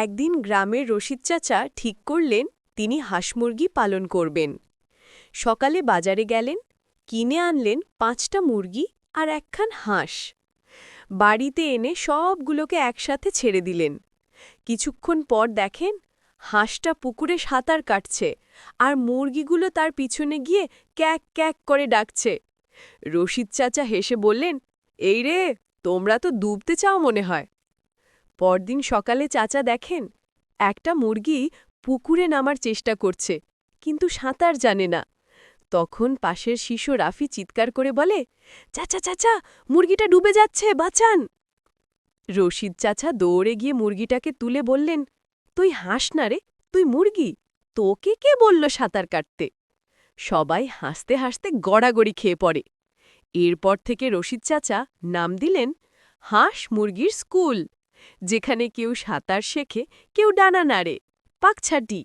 একদিন গ্রামের রশিদ চাচা ঠিক করলেন তিনি হাঁস-মুরগি পালন করবেন। সকালে বাজারে গেলেন, কিনে আনলেন ৫টা মুরগি আর একখান হাঁস। বাড়িতে এনে সবগুলোকে একসাথে ছেড়ে দিলেন। কিছুক্ষণ পর দেখেন হাঁসটা পুকুরে সাঁতার কাটছে আর মুরগিগুলো তার পিছনে গিয়ে ক্যাক ক্যাক করে ডাকছে। রশিদ চাচা হেসে বললেন, এই রে, তোমরা তো ডুবতে চাও মনে হয়। পরদিন সকালে চাচা দেখেন একটা মুরগি পুকুরে নামার চেষ্টা করছে, কিন্তু সাঁতার জানে না। তখন পাশের শিশু রাফি চিৎকার করে বলে, চাচা চাচা, মুরগিটা ডুবে যাচ্ছে, বাঁচান। রশিদ চাচা দৌড়ে গিয়ে মুরগিটাকে তুলে বললেন, তুই হাঁস না রে, তুই মুরগি, তোকে কে বলল সাঁতার কাটতে? সবাই হাসতে হাসতে গড়াগড়ি খেয়ে পড়ে। এরপর থেকে রশিদ চাচা নাম দিলেন হাঁস মুরগির স্কুল, যেখানে কেউ সাঁতার শেখে, কেউ ডানা নাড়ে, পাখছাটি।